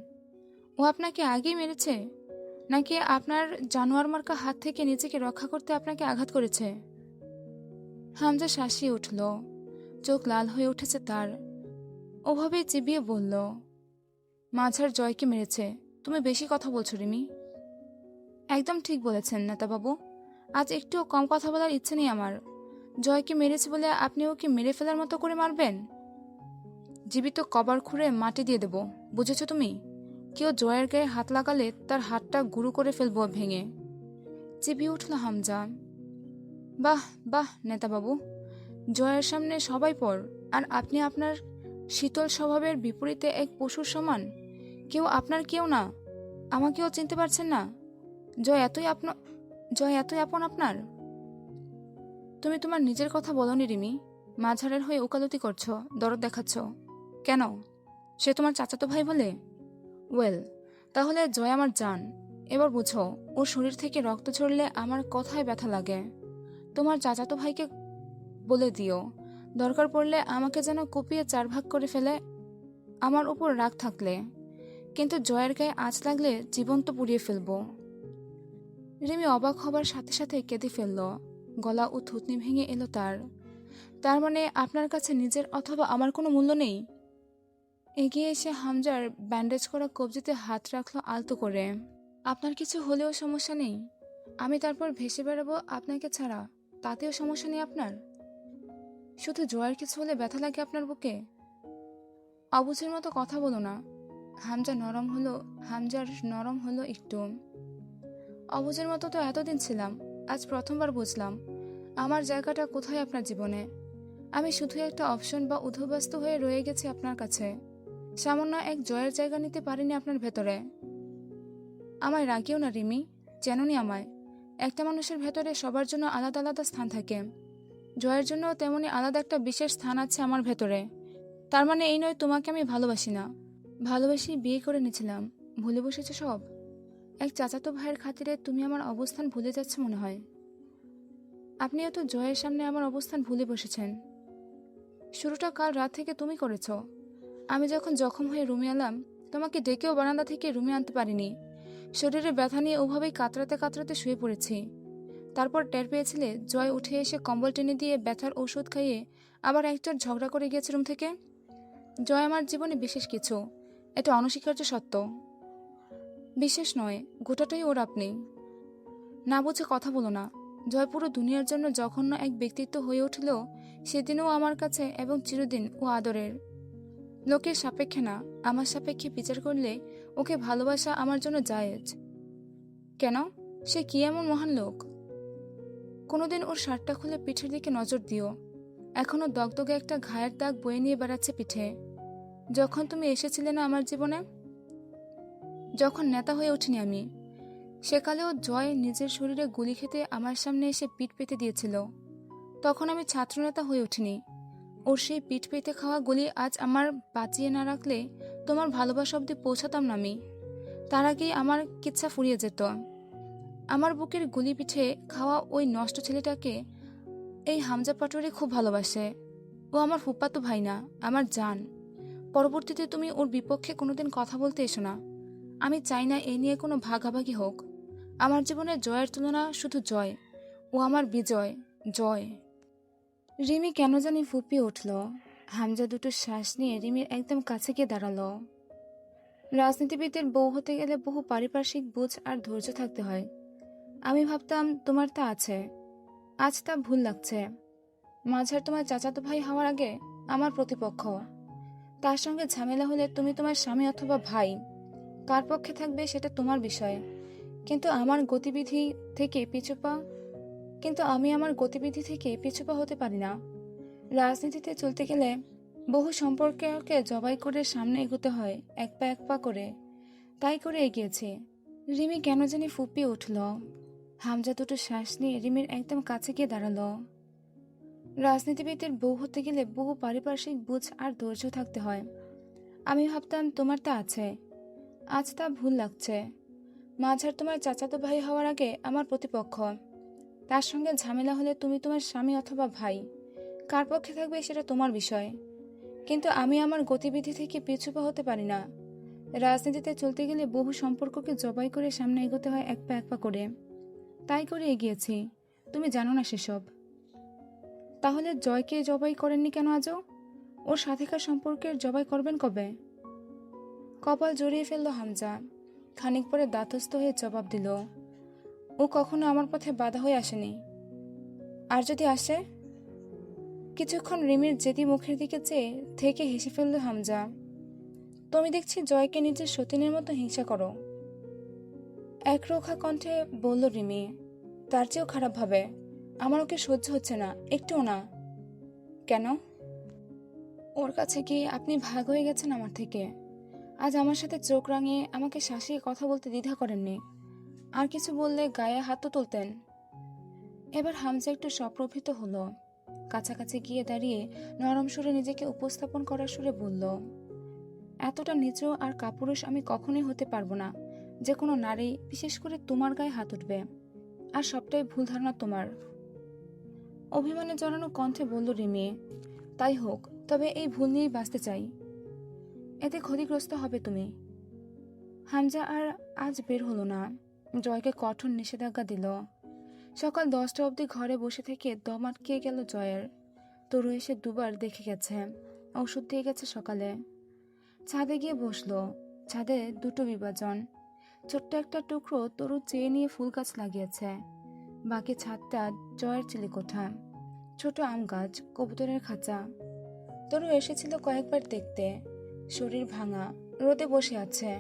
ও আপনাকে আগেই মেরেছে, নাকি আপনার জানোয়ার মার্কা হাত থেকে নিজেকে রক্ষা করতে আপনাকে আঘাত করেছে? হামজা শাসিয়ে উঠল। চোখ লাল হয়ে উঠেছে তার। ওভাবেই চিবিয়ে বলল, মাঝার জয়কে মেরেছে। তুমি বেশি কথা বলছো রিমি। একদম ঠিক বলেছেন নেতাবাবু, আজ একটুও কম কথা বলার ইচ্ছে নেই আমার। জয়কে মেরেছে বলে আপনি ওকে মেরে ফেলার মতো করে মারবেন? জীবিত কবর খুঁড়ে মাটি দিয়ে দেব, বুঝেছো তুমি? কেউ জয়ের গায়ে হাত লাগালে তার হাতটা গুঁড়ো করে ফেলবো ভেঙে। চিবিয়ে উঠল হামজা। বাহ বাহ নেতাবাবু, জয়ের সামনে সবাই পর, আর আপনি আপনার শীতল স্বভাবের বিপরীতে এক পশুর সমান। কেউ আপনার কেউ না, আমাকেও চিনতে পারছেন না? জয় এতই আপন আপনার? তুমি তোমার নিজের কথা বলনি রিমি, মাঝারের হয়ে ওকালতি করছো, দরদ দেখাচ্ছ কেন? সে তোমার চাচাতো ভাই বলে? ওয়েল, তাহলে জয় আমার জান। এবার বুঝো, ওর শরীর থেকে রক্ত ঝরলে আমার কথায় ব্যথা লাগে। তোমার চাচাতো ভাইকে বলে দিও, দরকার পড়লে আমাকে যেন কুপিয়ে 4 ভাগ করে ফেলে আমার উপর রাগ থাকলে, কিন্তু জয়ের গায়ে আঁচ লাগলে জীবন্ত পুড়িয়ে ফেলবো। রিমি অবাক হবার সাথে সাথে কেঁদে ফেলল। গলা ও থুতনি ভেঙে এলো তার। তার মানে আপনার কাছে নিজের অথবা আমার কোনো মূল্য নেই? এগিয়ে এসে হামজার ব্যান্ডেজ করা কবজিতে হাত রাখলো আলতো করে। আপনার কিছু হলেও সমস্যা নেই, আমি তারপর ভেসে বেড়াবো আপনাকে ছাড়া, তাতেও সমস্যা নেই আপনার? শুধু জয়ের কিছু হলে ব্যথা লাগে আপনার বুকে? অবুঝের মতো কথা বলো না। হামজার নরম হলো একটু। অবুঝের মতো তো এতদিন ছিলাম, আজ প্রথমবার বুঝলাম আমার জায়গাটা কোথায় আপনার জীবনে। আমি শুধু একটা অপশন বা উদ্ভবস্তু হয়ে রয়ে গেছি আপনার কাছে। সামান্য এক জয়ের জায়গা নিতে পারিনি আপনার ভেতরে। আমায় রাগিও না রিমি, চেননি আমায়। একটা মানুষের ভেতরে সবার জন্য আলাদা আলাদা স্থান থাকে, জয়ের জন্য তেমনি আলাদা একটা বিশেষ স্থান আছে আমার ভেতরে। তার মানে এই নয় তোমাকে আমি ভালোবাসি না। ভালোবাসি বিয়ে করে নিয়েছিলাম, ভুলে বসেছে সব। এক চাচাতো ভাইয়ের খাতিরে তুমি আমার অবস্থান ভুলে যাচ্ছে মনে হয়। আপনিও তো জয়ের সামনে আমার অবস্থান ভুলে বসেছেন। শুরুটা কাল রাত থেকে তুমি করেছ। আমি যখন জখম হয়ে রুমে এলাম, তোমাকে ডেকেও বারান্দা থেকে রুমে আনতে পারিনি। শরীরে ব্যথা নিয়ে ওভাবেই কাতরাতে কাতরাতে শুয়ে পড়েছি। তারপর টের পেয়েছিলে জয় উঠে এসে কম্বল টেনে দিয়ে ব্যথার ওষুধ খাইয়ে আবার একটার ঝগড়া করে গিয়েছে রুম থেকে। জয় আমার জীবনে বিশেষ কিছু, এটা অনস্বীকার্য সত্য। বিশেষ নয়, গোটাটাই ওর আপনি। না বুঝে কথা বলো না। জয় পুরো দুনিয়ার জন্য জঘন্য এক ব্যক্তিত্ব হয়ে উঠল সেদিনও আমার কাছে, এবং চিরদিন ও আদরের। লোকের সাপেক্ষে না, আমার সাপেক্ষে বিচার করলে ওকে ভালোবাসা আমার জন্য জায়েজ। কেন? সে কি এমন মহান লোক? কোনোদিন ওর শার্টটা খুলে পিঠের দিকে নজর দিও, এখনো দগদগে একটা ঘায়ের দাগ বয়ে নিয়ে বেড়াচ্ছে পিঠে। যখন তুমি এসেছিলে না আমার জীবনে, যখন নেতা হয়ে উঠিনি আমি, সেকালেও জয় নিজের শরীরে গুলি খেতে আমার সামনে এসে পিঠ পেতে দিয়েছিল। তখন আমি ছাত্রনেতা হয়ে উঠিনি। ওর সেই পিঠ পেতে খাওয়া গুলি আজ আমার বাঁচিয়ে না রাখলে তোমার ভালোবাসা অব্দি পৌঁছাতাম না আমি। তার আগেই আমার কিচ্ছা ফুরিয়ে যেত। আমার বুকের গুলি পিঠে খাওয়া ওই নষ্ট ছেলেটাকে এই হামজা পাটোয়ারি খুব ভালোবাসে। ও আমার ফুপ্পাতো ভাই না, আমার জান। পরবর্তীতে তুমি ওর বিপক্ষে কোনোদিন কথা বলতে এসো না। আমি চাই না এই নিয়ে কোনো ভাগাভাগি হোক। আমার জীবনে জয়ের তুলনা শুধু জয়, ও আমার বিজয়, জয়। রিমি কেন জানি ফুপিয়ে উঠল। হামজা দুটো শ্বাস নিয়ে রিমির একদম কাছে গিয়ে দাঁড়ালো। রাজনীতিবিদদের বউ হতে গেলে বহু পারিপার্শ্বিক বুঝ আর ধৈর্য থাকতে হয়। আমি ভাবতাম তোমার তা আছে, আজ তা ভুল লাগছে। মাঝার তোমার চাচাতো ভাই হওয়ার আগে আমার প্রতিপক্ষ। তার সঙ্গে ঝামেলা হলে তুমি তোমার স্বামী অথবা ভাই, কার পক্ষে থাকবে সেটা তোমার বিষয়। কিন্তু আমি আমার গতিবিধি থেকে পিছুপা হতে পারি না। রাজনীতিতে চলতে গেলে বহু সম্পর্ককে জবাই করে সামনে এগোতে হয়, এক পা করে। তাই করে এগিয়েছি। রিমি কেন জানি ফুপিয়ে উঠল। হামজা দুটো শ্বাস নিয়ে রিমির একদম কাছে গিয়ে দাঁড়ালো। রাজনীতিবিদদের বউ হতে গেলে বহু পারিপার্শ্বিক বুঝ আর ধৈর্য থাকতে হয়। আমি ভাবতাম তোমার তা আছে, আজ তা ভুল লাগছে। মাঝার তোমার চাচাতো ভাই হওয়ার আগে আমার প্রতিপক্ষ। তার সঙ্গে ঝামেলা হলে তুমি তোমার স্বামী অথবা ভাই, কার পক্ষে থাকবে সেটা তোমার বিষয়। কিন্তু আমি আমার গতিবিধি থেকে পিছুপা হতে পারি না। রাজনীতিতে চলতে গেলে বহু সম্পর্ককে জবাই করে সামনে এগোতে হয় এক পা করে। তাই করে এগিয়েছি। তুমি জানো না সেসব। তাহলে জয়কে জবাই করেননি কেন আজও? ওর সাথেকার সম্পর্কের জবাই করবেন কবে? কপাল জড়িয়ে ফেলল হামজা। খানিক পরে দাঁতস্থ হয়ে জবাব দিল, ও কখনো আমার পথে বাধা হয়ে আসেনি। আর যদি আসে? কিছুক্ষণ রিমির জেদি মুখের দিকে চেয়ে থেকে হেসে ফেলল হামজা। তুমি দেখছি জয়কে নিজের সতীনের মতো হিংসা করো, একরোখা কণ্ঠে বলল রিমি। তার চেয়েও খারাপ ভাবে। আমার ওকে সহ্য হচ্ছে না, একটুও না। কেন? ওর কাছে কি আপনি ভাগ হয়ে গেছেন আমার থেকে? আজ আমার সাথে চোখ রাঙিয়ে আমাকে শাসিয়ে কথা বলতে দ্বিধা করেননি, আর কিছু বললে গায়ে হাতও তুলতেন। এবার হামজা একটু সপ্রভিত হলো, কাছাকাছি গিয়ে দাঁড়িয়ে নরম সুরে নিজেকে উপস্থাপন করার সুরে বলল, এতটা নিচু আর কাপুরুষ আমি কখনোই হতে পারবো না যে কোনো নারী, বিশেষ করে তোমার গায়ে হাত উঠবে। আর সবটাই ভুল ধারণা তোমার। অভিমানে জড়ানো কণ্ঠে বলল রিমি। তাই হোক, তবে এই ভুল নিয়েই বাঁচতে চাই। এতে ক্ষতিগ্রস্ত হবে তুমি। হামজা আর আজ বের হলো না, জয়কে কঠোর নিষেধাজ্ঞা দিল। সকাল 10টা অবধি ঘরে বসে থেকে দম আটকে গেল জয়ের। তরু এসে দুবার দেখে গেছে, ওষুধ দিয়ে গেছে সকালে। ছাদে গিয়ে বসলো। ছাদে দুটো বিভাজন, ছোট্ট একটা টুকরো তরু চেয়ে নিয়ে ফুল গাছ লাগিয়েছে। বাকি ছাদটা জয়ের চিলেকোঠা, ছোট আম গাছ, কবুতরের খাঁচা। তরু এসেছিল কয়েকবার দেখতে, শরীর ভাঙা, রোদে বসে আছে।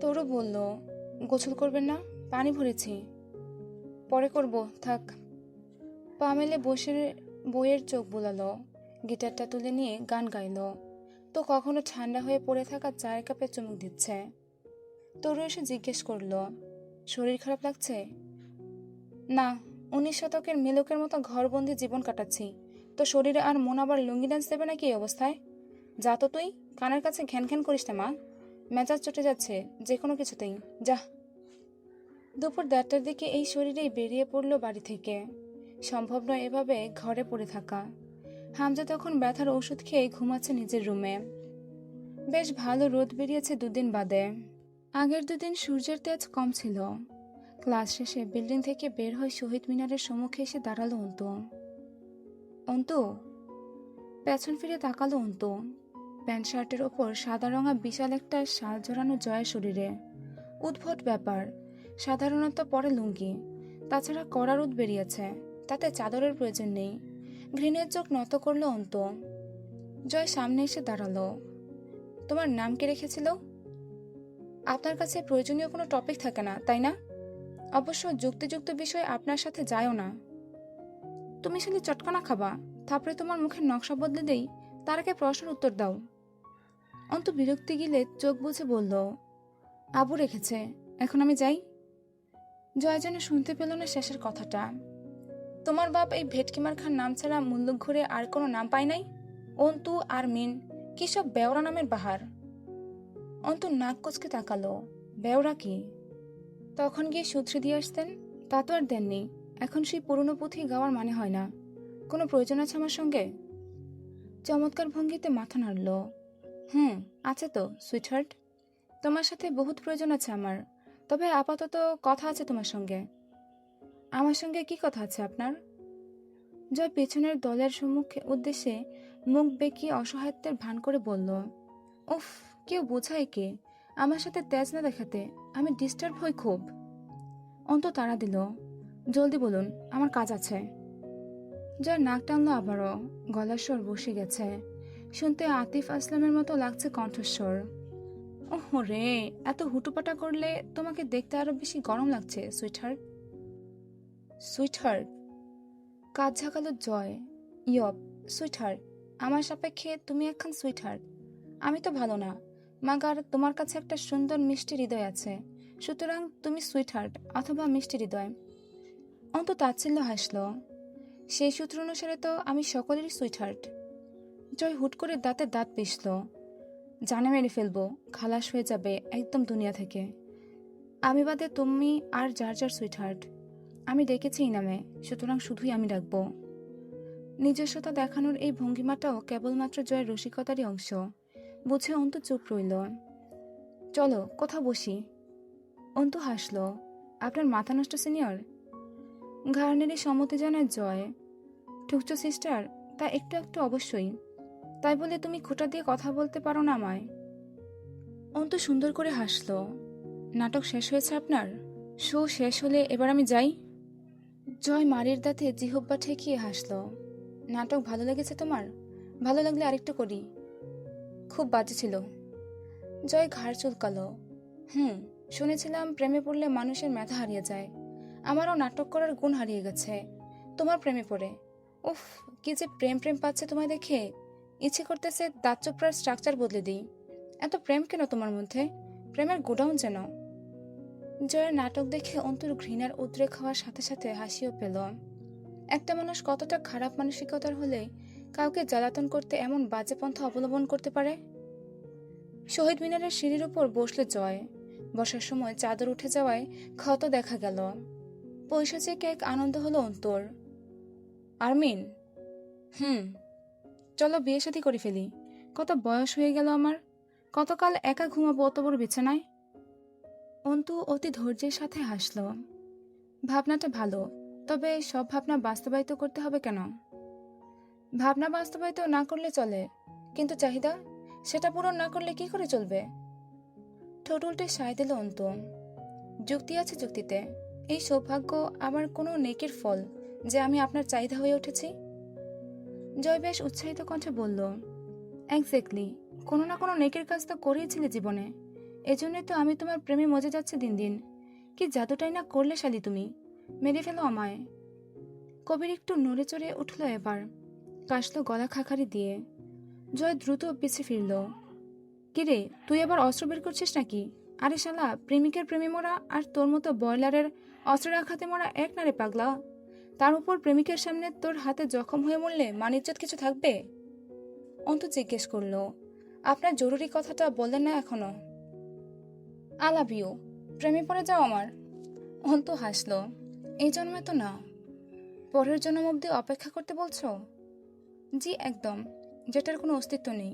তরু বলল, গোসল করবেন না? পানি ভরেছি। পরে করব, থাক। পা মেলে বসে বইয়ের চোখ বুলালো, গিটারটা তুলে নিয়ে গান গাইল। তো কখনো ঠান্ডা হয়ে পড়ে থাকা চায়ের কাপে চুমুক দিচ্ছে। তরু এসে জিজ্ঞেস করলো, শরীর খারাপ লাগছে? না, 19 শতকের মেলকের মতো ঘরবন্দি জীবন কাটাচ্ছি, তো শরীরে আর মন আবার লুঙ্গি ডান্স দেবে নাকি এই অবস্থায়? যা তো তুই, কানের কাছে ঘ্যান ঘ্যান করিস না মা, মেজাজ চটে যাচ্ছে যে কোনো কিছুতেই, যা। দুপুর 1:30টার দিকে এই শরীরেই বেরিয়ে পড়লো বাড়ি থেকে। সম্ভব নয় এভাবে ঘরে পড়ে থাকা। হামজা তখন ব্যথার ওষুধ খেয়ে ঘুমাচ্ছে নিজের রুমে। বেশ ভালো রোদ বেরিয়েছে দুদিন বাদে। আগের দুদিন সূর্যের তেজ কম ছিল। ক্লাস শেষে বিল্ডিং থেকে বের হয়ে শহীদ মিনারের সম্মুখে এসে দাঁড়ালো অন্তু। অন্তু, পেছন ফিরে তাকালো অন্তু। প্যান্ট শার্টের ওপর সাদা রঙা বিশাল একটা শাল জড়ানো জয়ের শরীরে। উদ্ভট ব্যাপার, সাধারণত পরে লুঙ্গি, তাছাড়া কড়া রোদ বেরিয়েছে, তাতে চাদরের প্রয়োজন নেই। ঘৃণের চোখ নত করলো অন্তু। জয় সামনে এসে দাঁড়ালো। তোমার নাম কে রেখেছিল? আপনার কাছে প্রয়োজনীয় কোনো টপিক থাকে না, তাই না? অবশ্য যুক্তিযুক্ত বিষয় আপনার সাথে যায়ও না। তুমি শুধু চটকানা খাবা, তারপরে তোমার মুখের নকশা বদলে দেই, তার আগে প্রশ্নের উত্তর দাও। অন্তু বিরক্তি গিলে চোখ বুঝে বলল, আবু রেখেছে, এখন আমি যাই। জয় যেন শুনতে পেল না শেষের কথাটা। তোমার বাপ এই ভেটকিমার খান নাম ছাড়া মুল্লুক ঘুরে আর কোনো নাম পায় নাই? অন্তু আর মিন, কি সব বেওরা নামের বাহার। অন্তু নাক কুচকে তাকালো। বেওরা কি? তখন গিয়ে সূত্রে দিয়ে আসতেন, তা তো আর দেননি। এখন সেই পুরনো পুঁথি গাওয়ার মানে হয় না। কোনো প্রয়োজন আছে আমার সঙ্গে? চমৎকার ভঙ্গিতে মাথা নাড়ল। আছে তো সুইটহার্ট, তোমার সাথে বহুত প্রয়োজন আছে আমার, তবে আপাতত কথা আছে তোমার সঙ্গে। আমার সঙ্গে কি কথা আছে আপনার? জয় পেছনের দলের সম্মুখে উদ্দেশ্যে মুখ বেঁকিয়ে অসহায়ত্বের ভান করে বলল, উফ, কেউ বোঝায় কে আমার সাথে তেজ না দেখাতে, আমি ডিস্টার্ব হই খুব। অন্ত তাড়া দিল, জলদি বলুন, আমার কাজ আছে। জয় নাক টানলো আবারও, গলার স্বর বসে গেছে, শুনতে আতিফ আসলামের মতো লাগছে কণ্ঠস্বর। ওহ রে, এত হুটুপাটা করলে তোমাকে দেখতে আরো বেশি গরম লাগছে সুইটহার্ট। সুইটহার্ট? কাজ ঝাঁকালো জয়। ইয়প, সুইটহার্ট, আমার সাপেক্ষে তুমি একখান সুইটহার্ট। আমি তো ভালো না, মাগার তোমার কাছে একটা সুন্দর মিষ্টি হৃদয় আছে, সুতরাং তুমি সুইটহার্ট অথবা মিষ্টি হৃদয়। অন্ত তাচ্ছিল্য হাসল। সেই সূত্র অনুসারে তো আমি সকলেরই সুইটহার্ট। জয় হুট করে দাঁতে দাঁত পিষল। জানে মেরে ফেলবো, খালাস হয়ে যাবে একদম দুনিয়া থেকে। আমি বাদে তুমি আর যার যার সুইটহার্ট। আমি ডেকেছি নামে, সুতরাং শুধুই আমি ডাকবো। নিজস্বতা দেখানোর এই ভঙ্গিমাটাও কেবলমাত্র জয়ের রসিকতারই অংশ বুঝে অন্তু চুপ রইল। চলো কোথাও বসি। অন্তু হাসল। আপনার মাথা নষ্ট সিনিয়র? ঘাড়নেরই সম্মতি জানায় জয়। ঠুকছো সিস্টার? তা একটু একটু অবশ্যই। তাই বলে তুমি খোঁটা দিয়ে কথা বলতে পারো না আমায়? অন্তু সুন্দর করে হাসল। নাটক শেষ হয়েছে আপনার? শো শেষ হলে এবার আমি যাই? জয় মারির দাঁতে জিহ্বা ঠেকিয়ে হাসল। নাটক ভালো লেগেছে তোমার? ভালো লাগলে আরেকটু করি। খুব বাজে ছিল। জয় ঘাড় চুলকালো। শুনেছিলাম প্রেমে পড়লে মানুষের মেধা হারিয়ে যায়। আমারও নাটক করার গুণ হারিয়ে গেছে তোমার প্রেমে পড়ে। উফ, কি যে প্রেম প্রেম পাচ্ছে তোমায় দেখে। ইচ্ছে করতেছে দাঁত চোপড়ার স্ট্রাকচার বদলে দিই। এত প্রেম কেন তোমার মধ্যে? প্রেমের গোডাউন যেন। জয়ের নাটক দেখে অন্তর ঘৃণার উদ্রেক হওয়ার সাথে সাথে হাসিও পেল। একটা মানুষ কতটা খারাপ মানসিকতার হলে কাউকে জ্বালাতন করতে এমন বাজে পন্থা অবলম্বন করতে পারে। শহীদ মিনারের সিঁড়ির উপর বসলে জয়। বসার সময় চাদর উঠে যাওয়ায় ক্ষত দেখা গেল। পৈশাচিক এক আনন্দ হলো অন্তর। আরমিন, চলো বিয়ে শাদী করে ফেলি। কত বয়স হয়ে গেল আমার, কতকাল একা ঘুমাবো অত বড় বিছানায়। অন্তু অতি ধৈর্যের সাথে হাসল। ভাবনাটা ভালো, তবে সব ভাবনা বাস্তবায়িত করতে হবে কেন? ভাবনা বাস্তবায়িত না করলে চলে, কিন্তু চাহিদা সেটা পূরণ না করলে কি করে চলবে? ঠোঁট উল্টে সায় দিল অন্তু। যুক্তি আছে যুক্তিতে। এই সৌভাগ্য আমার কোনো নেকির ফল যে আমি আপনার চাহিদা হয়ে উঠেছি। জয় বেশ উৎসাহিত কণ্ঠে বলল, এক্স্যাক্টলি, কোনো না কোনো নেকির কাজ তো করিয়েছিলে জীবনে। এজন্যই তো আমি তোমার প্রেমে মজে যাচ্ছে দিন দিন। কি জাদুটাই না করলে শালি তুমি, মেরে ফেলো আমায়। কবির একটু নড়ে চড়ে উঠল এবার, কাশলো গলা খাকারি দিয়ে। জয় দ্রুত পিছে ফিরল। কিরে, তুই আবার অস্ত্র বের করছিস নাকি? আরে শালা, প্রেমিকের প্রেমে মরা আর তোর মতো বয়লারের অস্ত্রের আঘাতে মরা এক না রে পাগলা। তার উপর প্রেমিকের সামনে তোর হাতে জখম হয়ে মরলে মানিজ্জত কিছু থাকবে? অন্তু জিজ্ঞেস করলো, আপনার জরুরি কথাটা বললেন না এখনো? I love you. প্রেমে পড়ে যাও আমার। অন্তু হাসলো। এই জন্মে তো না, পরের জন্ম অবধি অপেক্ষা করতে বলছো? জি একদম, যেটার কোনো অস্তিত্ব নেই।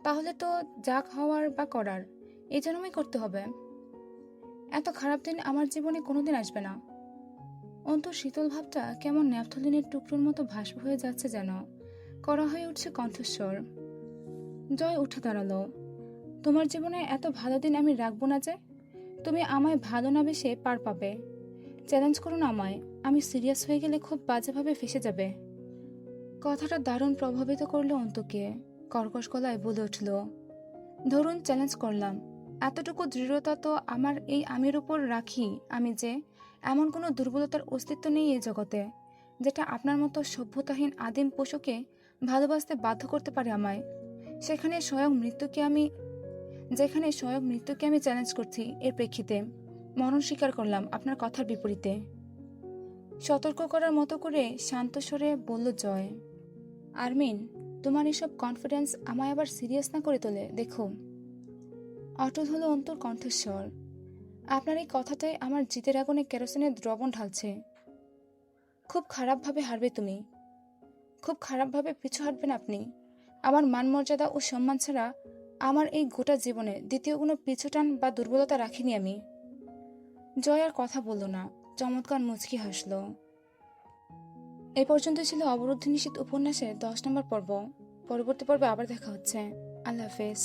তাহলে তো যা হওয়ার বা করার এই জন্যই করতে হবে। এত খারাপ দিন আমার জীবনে কোনোদিন আসবে না। অন্তর শীতল ভাবটা কেমন ন্যাপথলিনের টুকরোর মতো ভাসব হয়ে যাচ্ছে যেন। করা হয়ে উঠছে কণ্ঠস্বর। জয় উঠে দাঁড়ালো। তোমার জীবনে এত ভালো দিন আমি রাখবো না যে? তুমি আমায় ভালো না বেশে পার পাবে। চ্যালেঞ্জ করো না আমায়। আমি সিরিয়াস হয়ে গেলে খুব বাজেভাবে ফেসে যাবে। কথাটা দারুণ প্রভাবিত করলো অন্তকে। কর্কশ গলায় বলে উঠল, ধরুন চ্যালেঞ্জ করলাম। এতটুকু দৃঢ়তা তো আমার এই আমির উপর রাখি আমি যে এমন কোনো দুর্বলতার অস্তিত্ব নেই এই জগতে যেটা আপনার মতো সভ্যতাহীন আদিম পশুকে ভালোবাসতে বাধ্য করতে পারে আমায়। যেখানে স্বয়ং মৃত্যুকে আমি চ্যালেঞ্জ করছি এর প্রেক্ষিতে মরণ স্বীকার করলাম আপনার কথার বিপরীতে। সতর্ক করার মতো করে শান্ত স্বরে বলল জয়। আরমিন, তোমার এসব কনফিডেন্স আমায় আবার সিরিয়াস না করে তোলে দেখো। অটল হলো অন্তর কণ্ঠস্বর। আপনার এই কথাটাই আমার জিতের আগুনে কেরোসিনের দ্রবণ ঢালছে। খুব খারাপভাবে হারবে তুমি, খুব খারাপভাবে পিছু হাঁটবেন আপনি। আমার মান মর্যাদা ও সম্মান ছাড়া আমার এই গোটা জীবনে দ্বিতীয় কোনো পিছুটান বা দুর্বলতা রাখিনি আমি। জয় আর কথা বলল না, চমৎকার মুচকি হাসল। এই পর্যন্ত ছিল অবরুদ্ধ নিষিদ্ধ উপন্যাসের 10 নম্বর পর্ব। পরবর্তী পর্বে আবার দেখা হচ্ছে। আল্লাহ হাফেজ।